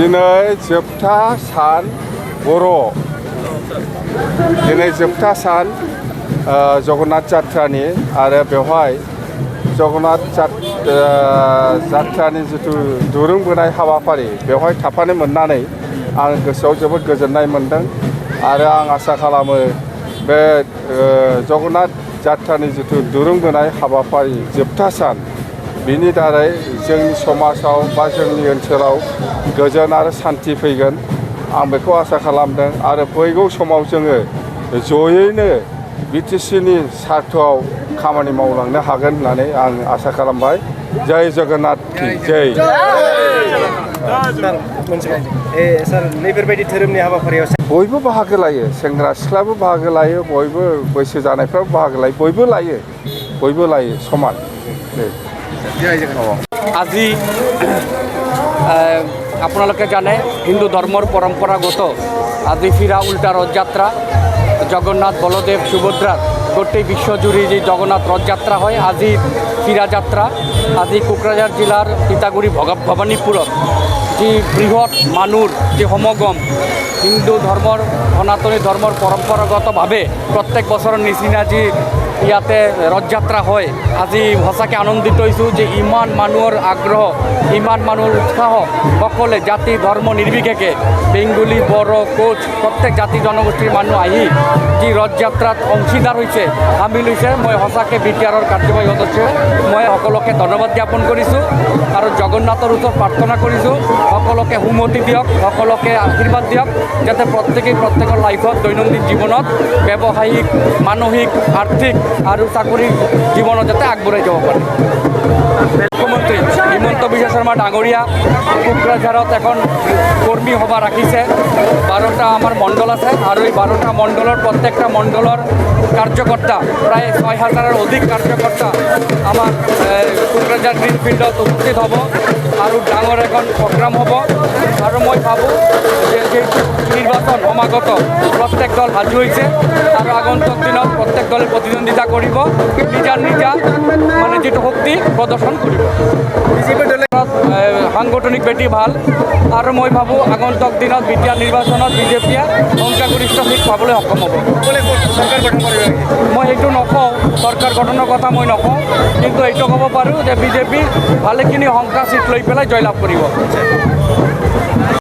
दिनै जोबथा सान बर' दिनै जोबथा सान जगन्नाथ जात्रानि आरो बेवहाय जगन्नाथ जात्रानि जिथु दुरुं बोनाय हाबाफारि बेवहाय थाफानो मोननानै आं गोसोआव जोबोद गोजोननाय मोनदों आरो आं आसा खालामो बे जगन्नाथ जात्रानि जिथु दुरुं बोनाय हाबाफारि जोबथा सान बिनि दारै जोंनि समाजाव बा जोंनि ओनसोलाव गोजोन आरो सान्थि फैगोन आं बेखौ आसा खालामदों आरो फैगौ समाव जोङो जयैनो बिटिसिनि सार्थआव खामानि मावलांनो हागोन होननानै आं आसा खालामबाय। जय जगन्नाथ जय। सार नैफोरबायदि धोरोमनि हाबाफारियाव बयबो बाहागो लायो, सेंग्रा सिख्लाबो बाहागो लायो, बयबो बैसो जानायफ्राबो बाहागो लायो, बयबो लायो समान। আজি আপোনালোকে জানে হিন্দু ধৰ্মৰ পৰম্পৰাগত আজি ফিৰা উল্টা ৰথযাত্ৰা জগন্নাথ বলদেৱ সুভদ্ৰাৰ গোটেই বিশ্বজুৰি যি জগন্নাথ ৰথযাত্ৰা হয় আজি ফিৰা যাত্ৰা আজি কোকৰাঝাৰ জিলাৰ তিতাগুৰি ভৱানীপুৰত যি বৃহৎ মানুহৰ যি সমাগম হিন্দু ধৰ্মৰ সনাতনী ধৰ্মৰ পৰম্পৰাগতভাৱে প্ৰত্যেক বছৰৰ নিচিনা যি ইয়াতে ৰথযাত্ৰা হয় আজি সঁচাকৈ আনন্দিত হৈছোঁ যে ইমান মানুহৰ আগ্ৰহ ইমান মানুহৰ উৎসাহ সকলে জাতি ধৰ্ম নিৰ্বিশেষে বেংগলী বড়ো কোচ প্ৰত্যেক জাতি জনগোষ্ঠীৰ মানুহ আহি যি ৰথযাত্ৰাত অংশীদাৰ হৈছে সামিল হৈছে মই সঁচাকৈ বিটিআৰৰ কাৰ্যবাহী সদস্য মই সকলোকে ধন্যবাদ জ্ঞাপন কৰিছোঁ আৰু জগন্নাথৰ ওচৰত প্ৰাৰ্থনা কৰিছোঁ সকলোকে সুমতি দিয়ক সকলোকে আশীৰ্বাদ দিয়ক যাতে প্ৰত্যেকেই প্ৰত্যেকৰ লাইফত দৈনন্দিন জীৱনত ব্যৱসায়িক মানসিক আৰ্থিক আৰু চাকৰি জীৱনত যাতে আগবঢ়াই যাব পাৰে। মুখ্যমন্ত্ৰী হিমন্ত বিশ্ব শৰ্মা ডাঙৰীয়া কোকৰাঝাৰত এখন কৰ্মী সভা ৰাখিছে 12টা আমাৰ মণ্ডল আছে আৰু এই 12টা মণ্ডলৰ প্ৰত্যেকটা মণ্ডলৰ কাৰ্যকৰ্তা প্ৰায় 6,000ৰ অধিক কাৰ্যকৰ্তা আমাৰ কোকৰাঝাৰ গ্ৰীণ ফিল্ডত উপস্থিত হ'ব আৰু ডাঙৰ এখন প্ৰগ্ৰাম হ'ব আৰু মই ভাবোঁ যে নিৰ্বাচন সমাগত প্ৰত্যেক দল সাজু হৈছে আৰু আগন্তুক দিনত প্ৰত্যেক দলে প্ৰতিদ্বন্দ্বিতা কৰিব নিজা মানে যিটো শক্তি প্ৰদৰ্শন কৰিব। বিজেপি দলে সাংগঠনিক ভেটি ভাল আৰু মই ভাবোঁ আগন্তুক দিনত বিটিআৰ নিৰ্বাচনত বিজেপিয়ে সংখ্যাগৰিষ্ঠ সিট পাবলৈ সক্ষম হ'ব। চৰকাৰ গঠন কৰিব মই সেইটো নকওঁ, চৰকাৰ গঠনৰ কথা মই নকওঁ, কিন্তু এইটো ক'ব পাৰোঁ যে বিজেপি ভালেখিনি সংখ্যা সিট লৈ পেলাই জয়লাভ কৰিব।